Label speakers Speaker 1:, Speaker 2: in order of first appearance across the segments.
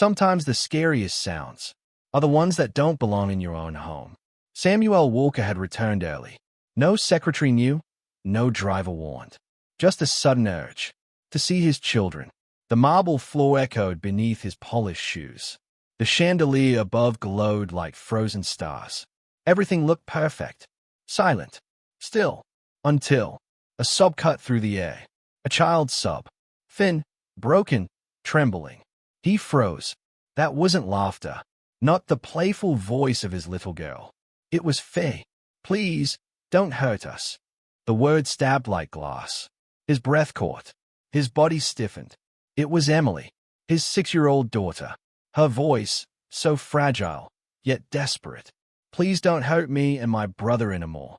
Speaker 1: Sometimes the scariest sounds are the ones that don't belong in your own home. Samuel Walker had returned early. No secretary knew, no driver warned. Just a sudden urge to see his children. The marble floor echoed beneath his polished shoes. The chandelier above glowed like frozen stars. Everything looked perfect, silent, still, until a sob cut through the air. A child's sob. Thin, broken, trembling. He froze. That wasn't laughter. Not the playful voice of his little girl. It was Faye. Please, don't hurt us. The words stabbed like glass. His breath caught. His body stiffened. It was Emily, his 6-year-old daughter. Her voice, so fragile, yet desperate. Please don't hurt me and my brother anymore.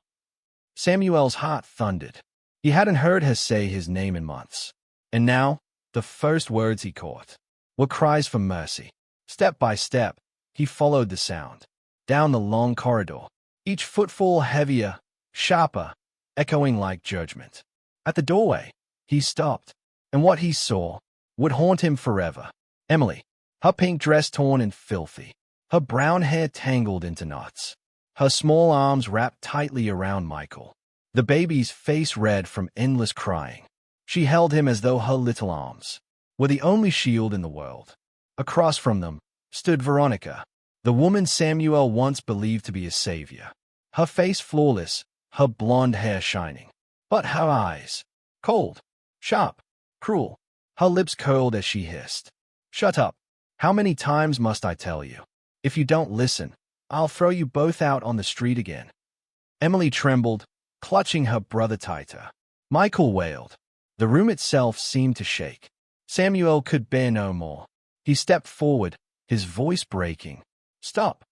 Speaker 1: Samuel's heart thundered. He hadn't heard her say his name in months. And now, the first words he caught were cries for mercy. Step by step, he followed the sound. Down the long corridor, each footfall heavier, sharper, echoing like judgment. At the doorway, he stopped, and what he saw would haunt him forever. Emily, her pink dress torn and filthy, her brown hair tangled into knots, her small arms wrapped tightly around Michael, the baby's face red from endless crying. She held him as though her little arms were the only shield in the world. Across from them stood Veronica, the woman Samuel once believed to be his savior. Her face flawless, her blonde hair shining. But her eyes, cold, sharp, cruel. Her lips curled as she hissed. Shut up. How many times must I tell you? If you don't listen, I'll throw you both out on the street again. Emily trembled, clutching her brother tighter. Michael wailed. The room itself seemed to shake. Samuel could bear no more. He stepped forward, his voice breaking. Stop.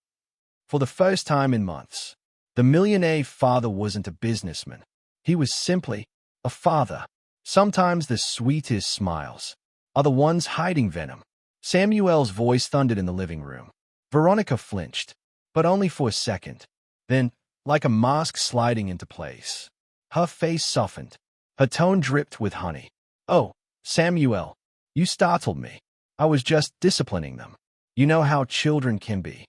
Speaker 1: For the first time in months, the millionaire father wasn't a businessman. He was simply a father. Sometimes the sweetest smiles are the ones hiding venom. Samuel's voice thundered in the living room. Veronica flinched, but only for a second. Then, like a mask sliding into place, her face softened. Her tone dripped with honey. Oh, Samuel, you startled me. I was just disciplining them. You know how children can be.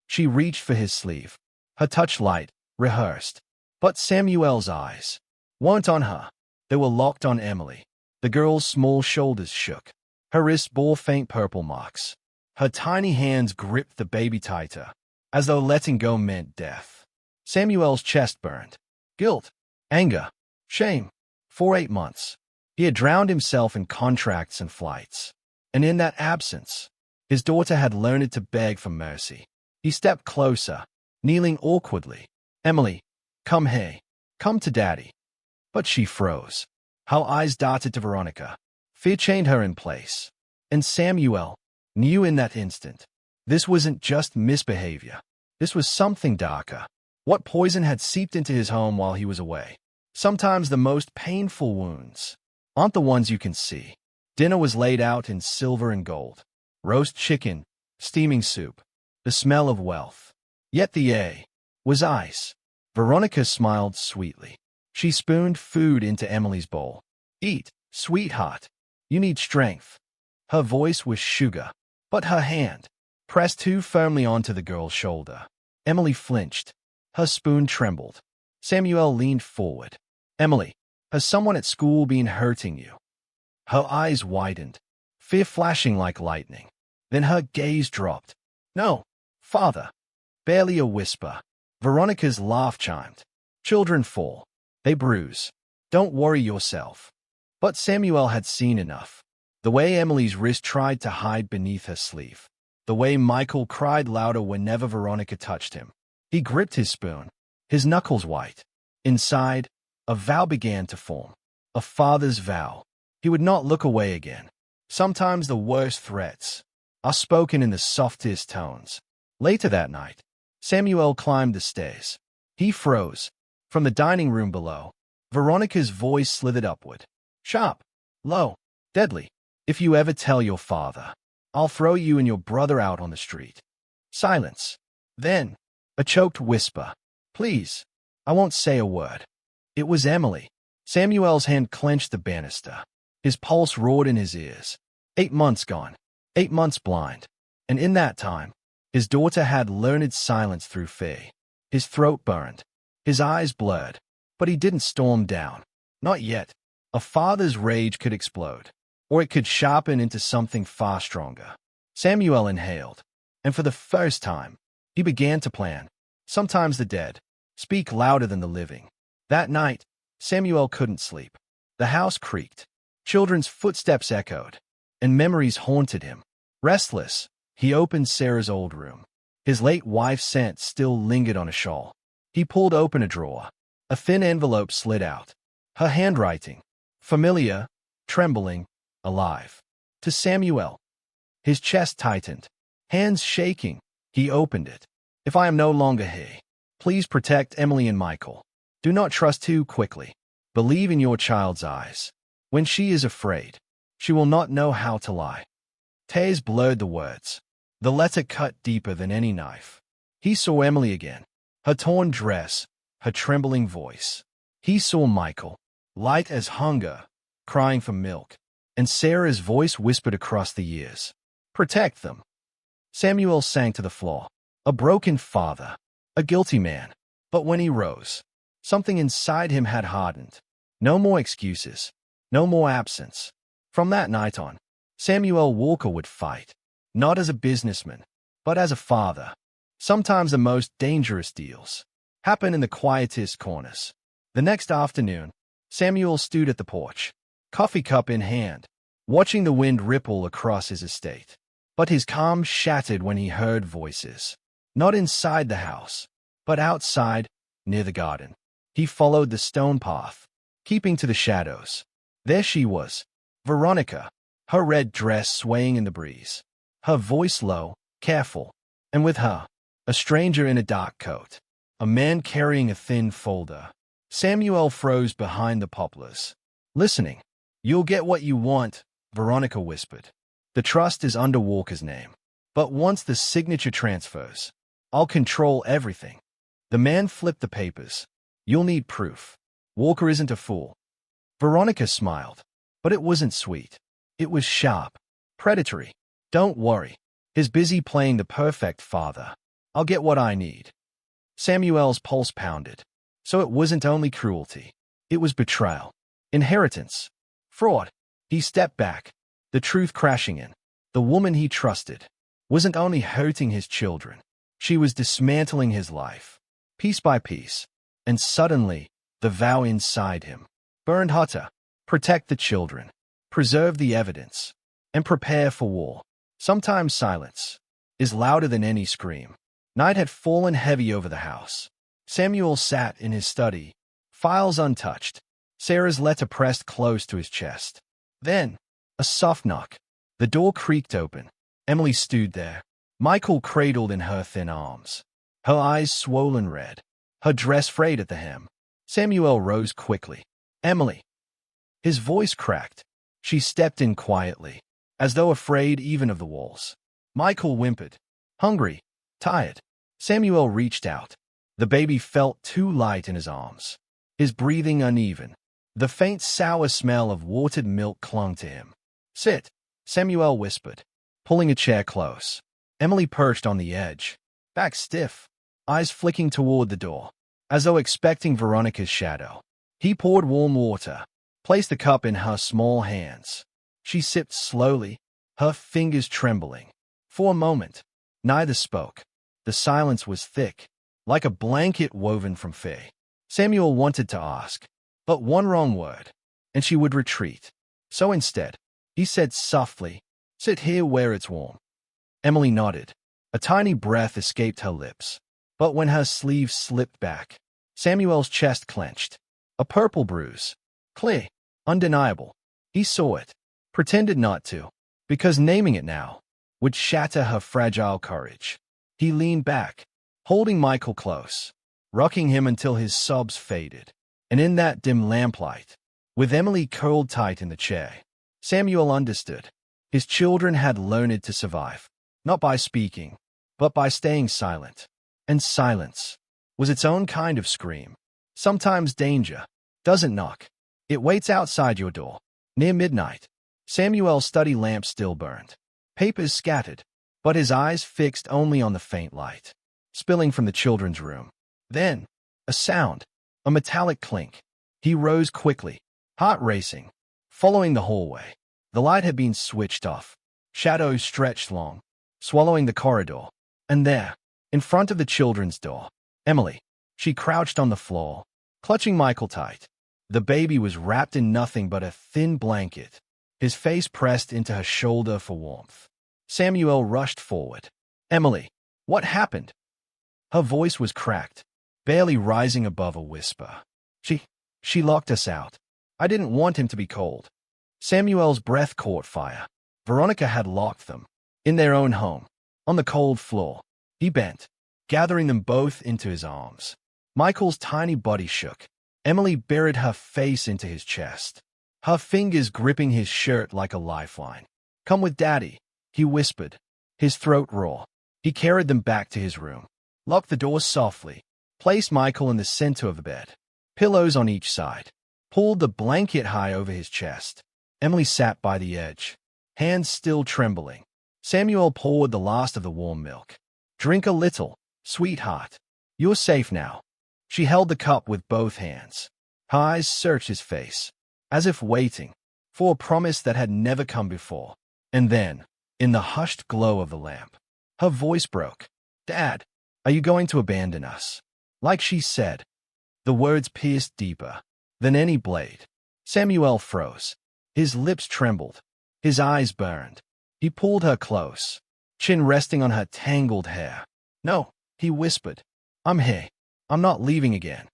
Speaker 1: She reached for his sleeve. Her touch light, rehearsed. But Samuel's eyes weren't on her. They were locked on Emily. The girl's small shoulders shook. Her wrists bore faint purple marks. Her tiny hands gripped the baby tighter, as though letting go meant death. Samuel's chest burned. Guilt, anger, shame. For 8 months, he had drowned himself in contracts and flights. And in that absence, his daughter had learned to beg for mercy. He stepped closer, kneeling awkwardly. Emily, come here. Come to Daddy. But she froze. Her eyes darted to Veronica. Fear chained her in place. And Samuel knew in that instant, this wasn't just misbehavior. This was something darker. What poison had seeped into his home while he was away? Sometimes the most painful wounds aren't the ones you can see. Dinner was laid out in silver and gold. Roast chicken, steaming soup, the smell of wealth. Yet the air was ice. Veronica smiled sweetly. She spooned food into Emily's bowl. Eat, sweetheart. You need strength. Her voice was sugar, but her hand pressed too firmly onto the girl's shoulder. Emily flinched. Her spoon trembled. Samuel leaned forward. Emily, has someone at school been hurting you? Her eyes widened, fear flashing like lightning. Then her gaze dropped. No, father. Barely a whisper. Veronica's laugh chimed. Children fall. They bruise. Don't worry yourself. But Samuel had seen enough. The way Emily's wrist tried to hide beneath her sleeve. The way Michael cried louder whenever Veronica touched him. He gripped his spoon, his knuckles white. Inside, a vow began to form. A father's vow. He would not look away again. Sometimes the worst threats are spoken in the softest tones. Later that night, Samuel climbed the stairs. He froze. From the dining room below, Veronica's voice slithered upward. Sharp, low, deadly. If you ever tell your father, I'll throw you and your brother out on the street. Silence. Then, a choked whisper. Please, I won't say a word. It was Emily. Samuel's hand clenched the banister. His pulse roared in his ears. 8 months gone. 8 months blind. And in that time, his daughter had learned silence through fear. His throat burned, his eyes blurred, but he didn't storm down. Not yet. A father's rage could explode, or it could sharpen into something far stronger. Samuel inhaled, and for the first time, he began to plan. Sometimes the dead speak louder than the living. That night, Samuel couldn't sleep. The house creaked, children's footsteps echoed, and memories haunted him. Restless, he opened Sarah's old room. His late wife's scent still lingered on a shawl. He pulled open a drawer. A thin envelope slid out. Her handwriting, familiar, trembling, alive. To Samuel. His chest tightened. Hands shaking, he opened it. If I am no longer here, please protect Emily and Michael. Do not trust too quickly. Believe in your child's eyes. When she is afraid, she will not know how to lie. Tears blurred the words. The letter cut deeper than any knife. He saw Emily again. Her torn dress, her trembling voice. He saw Michael, light as hunger, crying for milk, and Sarah's voice whispered across the years. Protect them. Samuel sank to the floor. A broken father, a guilty man. But when he rose, something inside him had hardened. No more excuses. No more absence. From that night on, Samuel Walker would fight, not as a businessman, but as a father. Sometimes the most dangerous deals happen in the quietest corners. The next afternoon, Samuel stood at the porch, coffee cup in hand, watching the wind ripple across his estate. But his calm shattered when he heard voices. Not inside the house, but outside, near the garden. He followed the stone path, keeping to the shadows. There she was, Veronica, her red dress swaying in the breeze, her voice low, careful, and with her, a stranger in a dark coat, a man carrying a thin folder. Samuel froze behind the poplars, listening. You'll get what you want, Veronica whispered. The trust is under Walker's name. But once the signature transfers, I'll control everything. The man flipped the papers. You'll need proof. Walker isn't a fool. Veronica smiled, but it wasn't sweet. It was sharp, predatory. Don't worry. He's busy playing the perfect father. I'll get what I need. Samuel's pulse pounded. So it wasn't only cruelty. It was betrayal. Inheritance. Fraud. He stepped back, the truth crashing in. The woman he trusted wasn't only hurting his children. She was dismantling his life, piece by piece. And suddenly, the vow inside him burned hotter. Protect the children, preserve the evidence, and prepare for war. Sometimes silence is louder than any scream. Night had fallen heavy over the house. Samuel sat in his study, files untouched, Sarah's letter pressed close to his chest. Then, a soft knock. The door creaked open. Emily stood there, Michael cradled in her thin arms, her eyes swollen red, her dress frayed at the hem. Samuel rose quickly. Emily. His voice cracked. She stepped in quietly, as though afraid even of the walls. Michael whimpered. Hungry. Tired. Samuel reached out. The baby felt too light in his arms. His breathing uneven. The faint sour smell of watered milk clung to him. Sit, Samuel whispered, pulling a chair close. Emily perched on the edge, back stiff, eyes flicking toward the door, as though expecting Veronica's shadow. He poured warm water, placed the cup in her small hands. She sipped slowly, her fingers trembling. For a moment, neither spoke. The silence was thick, like a blanket woven from fear. Samuel wanted to ask, but one wrong word, and she would retreat. So instead, he said softly, Sit here where it's warm. Emily nodded. A tiny breath escaped her lips. But when her sleeve slipped back, Samuel's chest clenched. A purple bruise. Clear. Undeniable. He saw it. Pretended not to, because naming it now would shatter her fragile courage. He leaned back, holding Michael close, rocking him until his sobs faded. And in that dim lamplight, with Emily curled tight in the chair, Samuel understood. His children had learned to survive, not by speaking, but by staying silent. And silence was its own kind of scream. Sometimes danger doesn't knock. It waits outside your door. Near midnight, Samuel's study lamp still burned. Papers scattered, but his eyes fixed only on the faint light, spilling from the children's room. Then, a sound, a metallic clink. He rose quickly, heart racing, following the hallway. The light had been switched off. Shadows stretched long, swallowing the corridor. And there, in front of the children's door, Emily. She crouched on the floor, clutching Michael tight. The baby was wrapped in nothing but a thin blanket, his face pressed into her shoulder for warmth. Samuel rushed forward. "Emily, what happened?" Her voice was cracked, barely rising above a whisper. She locked us out. I didn't want him to be cold." Samuel's breath caught fire. Veronica had locked them, in their own home, on the cold floor. He bent, gathering them both into his arms. Michael's tiny body shook. Emily buried her face into his chest, her fingers gripping his shirt like a lifeline. "Come with Daddy," he whispered, his throat raw. He carried them back to his room, locked the door softly, placed Michael in the center of the bed, pillows on each side, pulled the blanket high over his chest. Emily sat by the edge, hands still trembling. Samuel poured the last of the warm milk. "Drink a little, sweetheart. You're safe now." She held the cup with both hands. Her eyes searched his face, as if waiting for a promise that had never come before. And then, in the hushed glow of the lamp, her voice broke. "Dad, are you going to abandon us?" Like she said, the words pierced deeper than any blade. Samuel froze. His lips trembled. His eyes burned. He pulled her close, chin resting on her tangled hair. "No," he whispered. "I'm here. I'm not leaving again."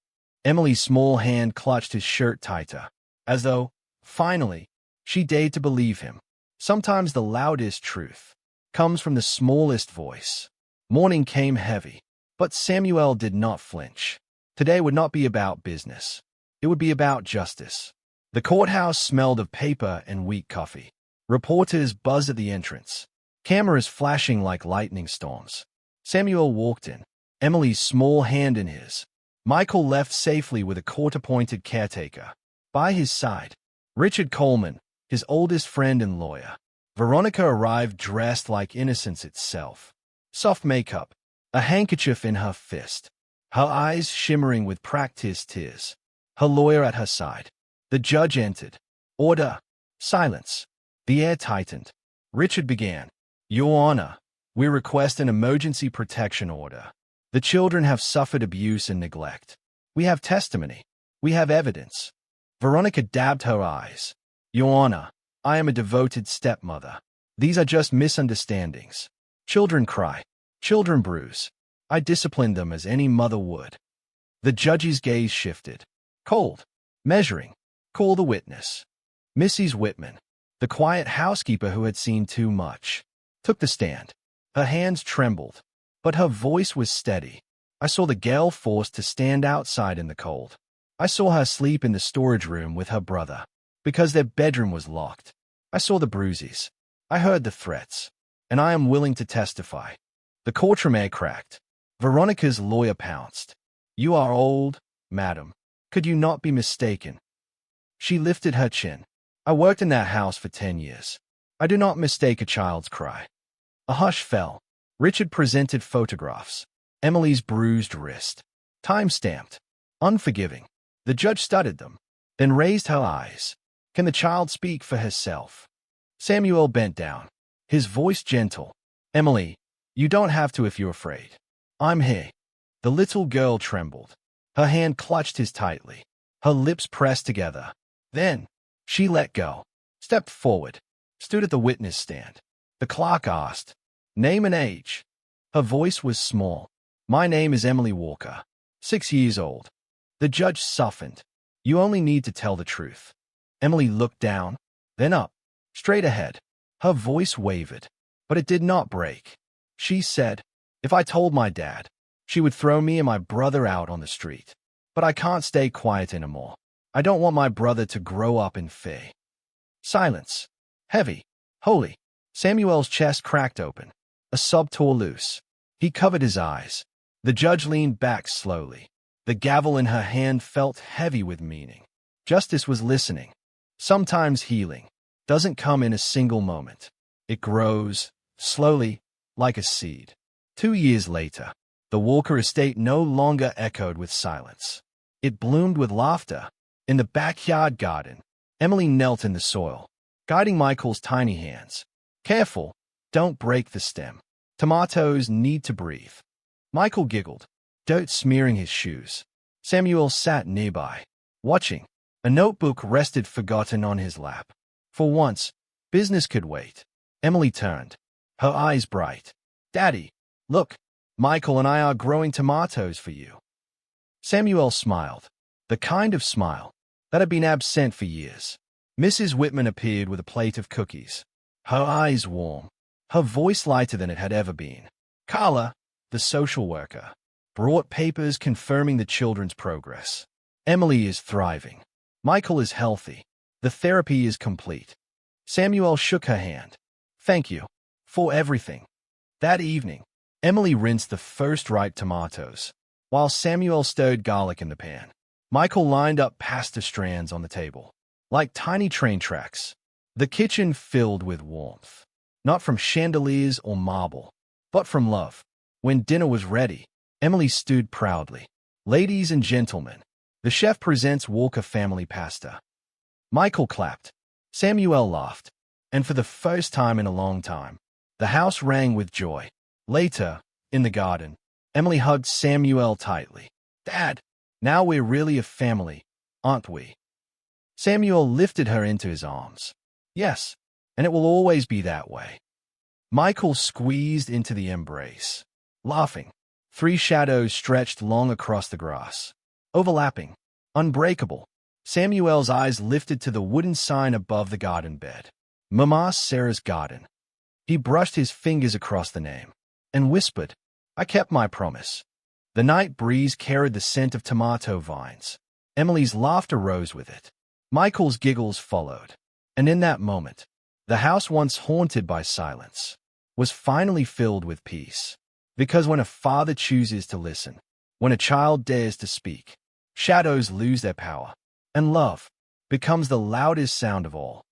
Speaker 1: Emily's small hand clutched his shirt tighter, as though, finally, she dared to believe him. Sometimes the loudest truth comes from the smallest voice. Morning came heavy, but Samuel did not flinch. Today would not be about business. It would be about justice. The courthouse smelled of paper and weak coffee. Reporters buzzed at the entrance, cameras flashing like lightning storms. Samuel walked in, Emily's small hand in his. Michael left safely with a court-appointed caretaker. By his side, Richard Coleman, his oldest friend and lawyer. Veronica arrived dressed like innocence itself. Soft makeup, a handkerchief in her fist, her eyes shimmering with practiced tears. Her lawyer at her side. The judge entered. "Order." Silence. The air tightened. Richard began. "Your Honor, we request an emergency protection order. The children have suffered abuse and neglect. We have testimony. We have evidence." Veronica dabbed her eyes. "Your Honor, I am a devoted stepmother. These are just misunderstandings. Children cry. Children bruise. I disciplined them as any mother would." The judge's gaze shifted. Cold. Measuring. "Call the witness." Mrs. Whitman, the quiet housekeeper who had seen too much, took the stand. Her hands trembled, but her voice was steady. "I saw the girl forced to stand outside in the cold. I saw her sleep in the storage room with her brother, because their bedroom was locked. I saw the bruises. I heard the threats, and I am willing to testify." The courtroom air cracked. Veronica's lawyer pounced. "You are old, madam. Could you not be mistaken?" She lifted her chin. "I worked in that house for 10 years. I do not mistake a child's cry." A hush fell. Richard presented photographs. Emily's bruised wrist, time-stamped, unforgiving. The judge studied them, then raised her eyes. "Can the child speak for herself?" Samuel bent down, his voice gentle. "Emily, you don't have to if you're afraid. I'm here." The little girl trembled. Her hand clutched his tightly, her lips pressed together. Then, she let go, stepped forward, stood at the witness stand. The clerk asked, "Name and age." Her voice was small. "My name is Emily Walker, 6 years old." The judge softened. "You only need to tell the truth." Emily looked down, then up, straight ahead. Her voice wavered, but it did not break. She said, "If I told my dad, she would throw me and my brother out on the street. But I can't stay quiet anymore. I don't want my brother to grow up in fear." Silence. Heavy. Holy. Samuel's chest cracked open. A sob tore loose. He covered his eyes. The judge leaned back slowly. The gavel in her hand felt heavy with meaning. Justice was listening. Sometimes healing doesn't come in a single moment. It grows, slowly, like a seed. 2 years later, the Walker estate no longer echoed with silence. It bloomed with laughter. In the backyard garden, Emily knelt in the soil, guiding Michael's tiny hands. Careful, don't break the stem. Tomatoes need to breathe. Michael giggled, dirt smearing his shoes. Samuel sat nearby, watching. A notebook rested forgotten on his lap. For once, business could wait. Emily turned, her eyes bright. Daddy, look, Michael and I are growing tomatoes for you. Samuel smiled, the kind of smile that had been absent for years. Mrs. Whitman appeared with a plate of cookies, her eyes warm, her voice lighter than it had ever been. Carla, the social worker, brought papers confirming the children's progress. Emily is thriving. Michael is healthy. The therapy is complete. Samuel shook her hand. Thank you for everything. That evening, Emily rinsed the first ripe tomatoes, while Samuel stirred garlic in the pan. Michael lined up pasta strands on the table, like tiny train tracks. The kitchen filled with warmth, not from chandeliers or marble, but from love. When dinner was ready, Emily stood proudly. Ladies and gentlemen, the chef presents Walker family pasta. Michael clapped. Samuel laughed. And for the first time in a long time, the house rang with joy. Later, in the garden, Emily hugged Samuel tightly. Dad, now we're really a family, aren't we? Samuel lifted her into his arms. Yes, and it will always be that way. Michael squeezed into the embrace, laughing. 3 shadows stretched long across the grass, overlapping, unbreakable. Samuel's eyes lifted to the wooden sign above the garden bed. Mama Sarah's garden. He brushed his fingers across the name and whispered, I kept my promise. The night breeze carried the scent of tomato vines. Emily's laughter rose with it. Michael's giggles followed. And in that moment, the house once haunted by silence was finally filled with peace. Because when a father chooses to listen, when a child dares to speak, shadows lose their power, and love becomes the loudest sound of all.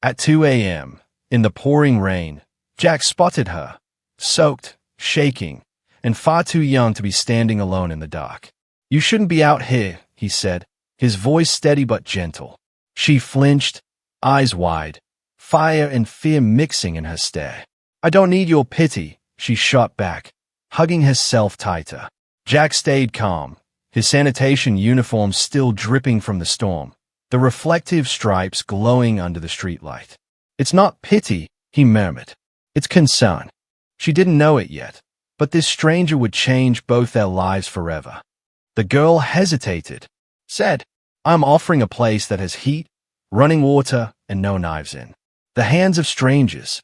Speaker 1: At 2 a.m., in the pouring rain, Jack spotted her, soaked, shaking, and far too young to be standing alone in the dark. You shouldn't be out here, he said, his voice steady but gentle. She flinched, eyes wide, fire and fear mixing in her stare. I don't need your pity, she shot back, hugging herself tighter. Jack stayed calm, his sanitation uniform still dripping from the storm, the reflective stripes glowing under the streetlight. It's not pity, he murmured. It's concern. She didn't know it yet, but this stranger would change both their lives forever. The girl hesitated, said, I'm offering a place that has heat, running water, and no knives in. The hands of strangers.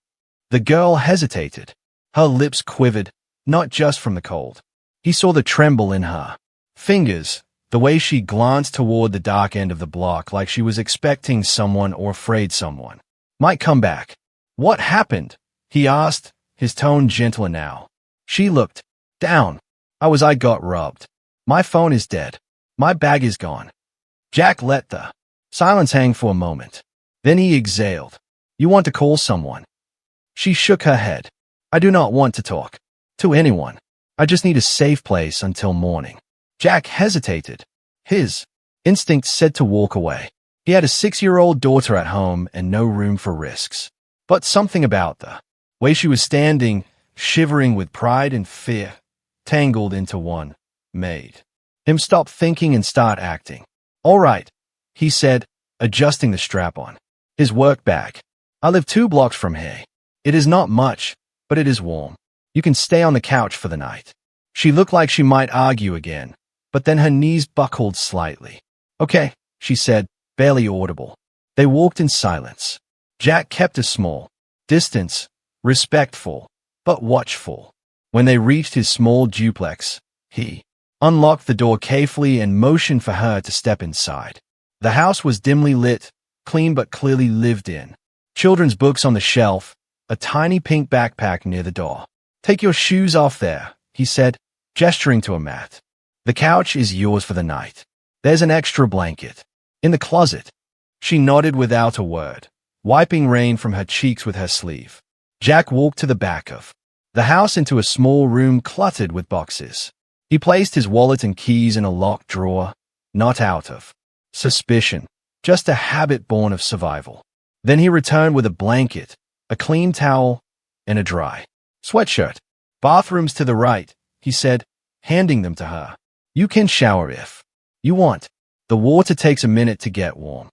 Speaker 1: The girl hesitated. Her lips quivered, not just from the cold. He saw the tremble in her fingers, the way she glanced toward the dark end of the block like she was expecting someone or afraid someone might come back. What happened? He asked, his tone gentler now. She looked down. I got robbed. My phone is dead. My bag is gone. Jack let the silence hang for a moment. Then he exhaled. You want to call someone? She shook her head. I do not want to talk to anyone. I just need a safe place until morning. Jack hesitated. His instinct said to walk away. He had a 6-year-old daughter at home and no room for risks. But something about the way she was standing, shivering with pride and fear, tangled into one, made him stop thinking and start acting. All right, he said, adjusting the strap on his work bag. I live 2 blocks from here. It is not much, but it is warm. You can stay on the couch for the night. She looked like she might argue again, but then her knees buckled slightly. Okay, she said, barely audible. They walked in silence. Jack kept a small distance, respectful, but watchful. When they reached his small duplex, he unlocked the door carefully and motioned for her to step inside. The house was dimly lit, clean but clearly lived in. Children's books on the shelf, a tiny pink backpack near the door. Take your shoes off there, he said, gesturing to a mat. The couch is yours for the night. There's an extra blanket in the closet. She nodded without a word, wiping rain from her cheeks with her sleeve. Jack walked to the back of the house into a small room cluttered with boxes. He placed his wallet and keys in a locked drawer, not out of suspicion, just a habit born of survival. Then he returned with a blanket, a clean towel, and a dry sweatshirt. "Bathrooms to the right," he said, handing them to her. "You can shower if you want. The water takes a minute to get warm."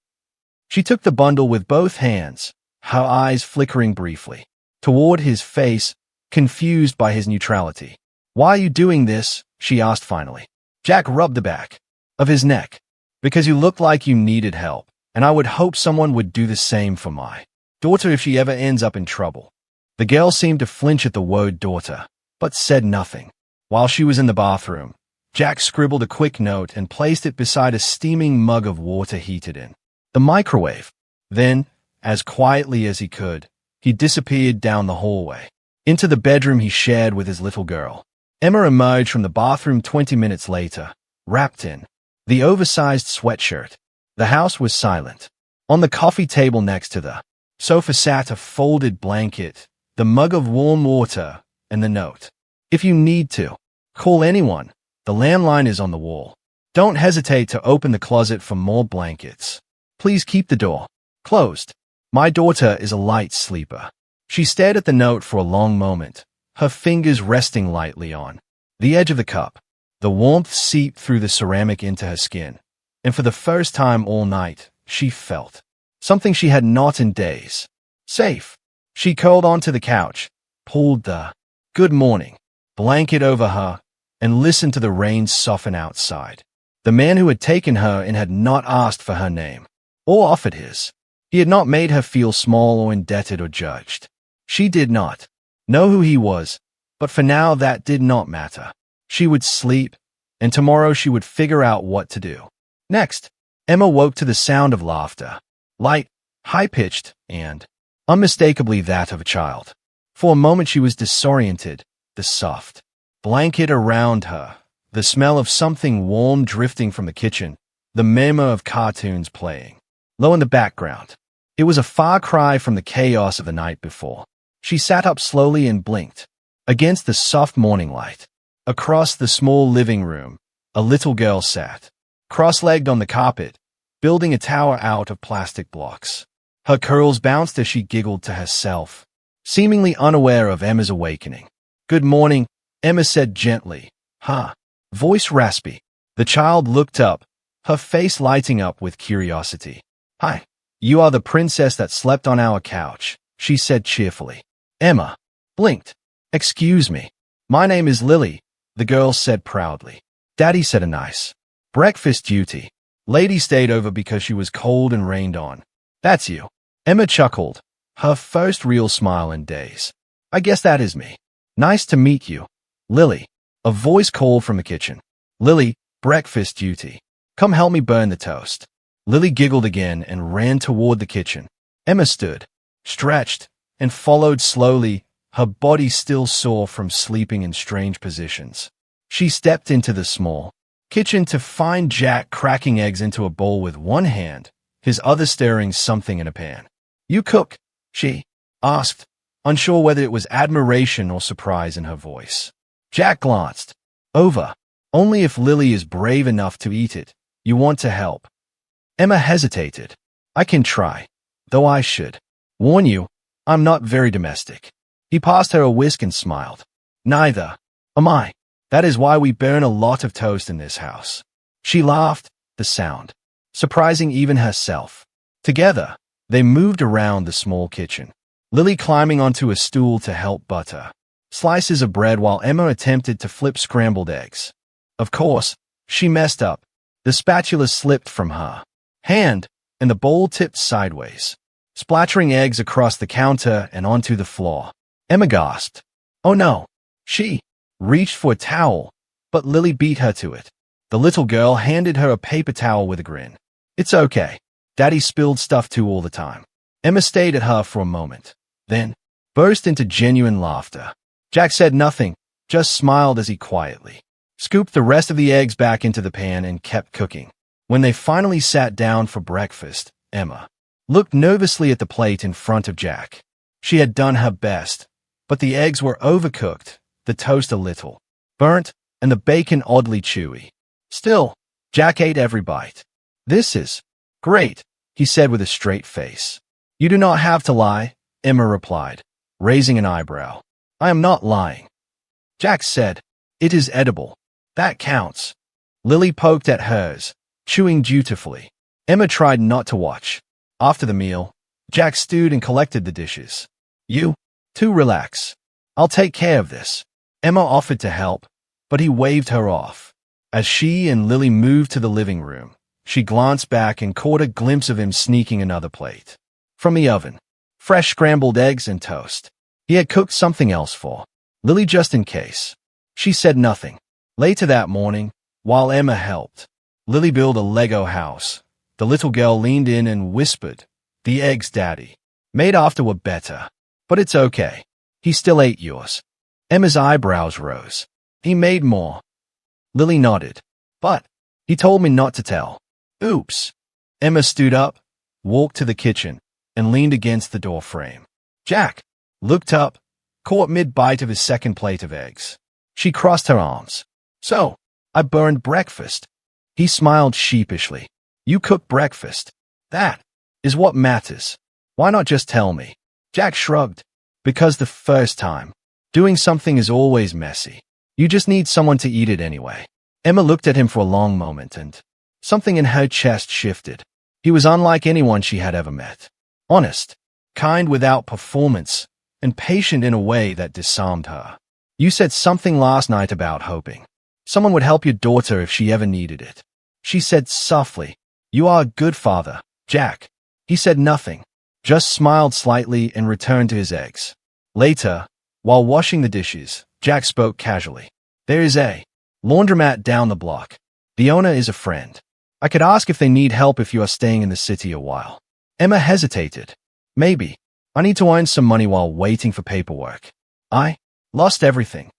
Speaker 1: She took the bundle with both hands, her eyes flickering briefly toward his face, confused by his neutrality. "Why are you doing this?" she asked finally. Jack rubbed the back of his neck. "Because you looked like you needed help, and I would hope someone would do the same for my daughter if she ever ends up in trouble." The girl seemed to flinch at the word daughter, but said nothing. While she was in the bathroom, Jack scribbled a quick note and placed it beside a steaming mug of water heated in the microwave. Then, as quietly as he could, he disappeared down the hallway into the bedroom he shared with his little girl. Emma emerged from the bathroom 20 minutes later, wrapped in the oversized sweatshirt. The house was silent. On the coffee table next to the sofa sat a folded blanket, the mug of warm water, and the note. "If you need to call anyone, the landline is on the wall. Don't hesitate to open the closet for more blankets. Please keep the door closed. My daughter is a light sleeper." She stared at the note for a long moment, her fingers resting lightly on the edge of the cup. The warmth seeped through the ceramic into her skin, and for the first time all night, she felt something she had not in days. Safe. She curled onto the couch, pulled the "good morning" blanket over her, and listened to the rain soften outside. The man who had taken her in had not asked for her name, or offered his. He had not made her feel small or indebted or judged. She did not know who he was, but for now that did not matter. She would sleep, and tomorrow she would figure out what to do. Next, Emma woke to the sound of laughter, light, high-pitched, and unmistakably that of a child. For a moment she was disoriented, the soft blanket around her, the smell of something warm drifting from the kitchen, the murmur of cartoons playing low in the background. It was a far cry from the chaos of the night before. She sat up slowly and blinked. Against the soft morning light, across the small living room, a little girl sat, cross-legged on the carpet, building a tower out of plastic blocks. Her curls bounced as she giggled to herself, seemingly unaware of Emma's awakening. "Good morning," Emma said gently, her voice raspy. The child looked up, her face lighting up with curiosity. "Hi, you are the princess that slept on our couch," she said cheerfully. Emma blinked. "Excuse me. My name is Lily," the girl said proudly. "Daddy said a nice breakfast duty. Lady stayed over because she was cold and rained on." "That's you." Emma chuckled, her first real smile in days. "I guess that is me." "Nice to meet you, Lily," a voice called from the kitchen. "Lily, breakfast duty. Come help me burn the toast." Lily giggled again and ran toward the kitchen. Emma stood, stretched, and followed slowly, her body still sore from sleeping in strange positions. She stepped into the small kitchen to find Jack cracking eggs into a bowl with one hand, his other stirring something in a pan. "You cook?" she asked, unsure whether it was admiration or surprise in her voice. Jack glanced over. "Only if Lily is brave enough to eat it. You want to help?" Emma hesitated. "I can try, though I should warn you, I'm not very domestic." He passed her a whisk and smiled. "Neither am I. That is why we burn a lot of toast in this house." She laughed, the sound surprising even herself. Together, they moved around the small kitchen, Lily climbing onto a stool to help butter slices of bread while Emma attempted to flip scrambled eggs. Of course, she messed up. The spatula slipped from her hand, and the bowl tipped sideways, splattering eggs across the counter and onto the floor. Emma gasped. "Oh no!" She reached for a towel, but Lily beat her to it. The little girl handed her a paper towel with a grin. "It's okay. Daddy spilled stuff too all the time." Emma stayed at her for a moment, then burst into genuine laughter. Jack said nothing, just smiled as he quietly scooped the rest of the eggs back into the pan and kept cooking. When they finally sat down for breakfast, Emma looked nervously at the plate in front of Jack. She had done her best, but the eggs were overcooked, the toast a little burnt, and the bacon oddly chewy. Still, Jack ate every bite. "This is great," he said with a straight face. "You do not have to lie," Emma replied, raising an eyebrow. "I am not lying." Jack said, "It is edible. That counts." Lily poked at hers, chewing dutifully. Emma tried not to watch. After the meal, Jack stewed and collected the dishes. "You two relax. I'll take care of this." Emma offered to help, but he waved her off. As she and Lily moved to the living room, she glanced back and caught a glimpse of him sneaking another plate from the oven. Fresh scrambled eggs and toast. He had cooked something else for Lily just in case. She said nothing. Later that morning, while Emma helped Lily build a Lego house, the little girl leaned in and whispered, "The eggs Daddy made after were better, but it's okay. He still ate yours." Emma's eyebrows rose. "He made more." Lily nodded. "But he told me not to tell." "Oops." Emma stood up, walked to the kitchen, and leaned against the door frame. Jack looked up, caught mid-bite of his second plate of eggs. She crossed her arms. "So, I burned breakfast." He smiled sheepishly. "You cooked breakfast. That is what matters. Why not just tell me?" Jack shrugged. "Because the first time, doing something is always messy. You just need someone to eat it anyway." Emma looked at him for a long moment, and something in her chest shifted. He was unlike anyone she had ever met. Honest, kind without performance, and patient in a way that disarmed her. "You said something last night about hoping someone would help your daughter if she ever needed it." She said softly, "You are a good father, Jack." He said nothing, just smiled slightly and returned to his eggs. Later, while washing the dishes, Jack spoke casually. "There is a laundromat down the block. The owner is a friend. I could ask if they need help if you are staying in the city a while." Emma hesitated. "Maybe. I need to earn some money while waiting for paperwork. I lost everything."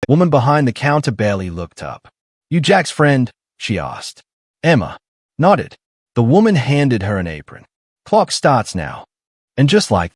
Speaker 1: The woman behind the counter barely looked up. "You Jack's friend?" she asked. Emma nodded. The woman handed her an apron. "Clock starts now." And just like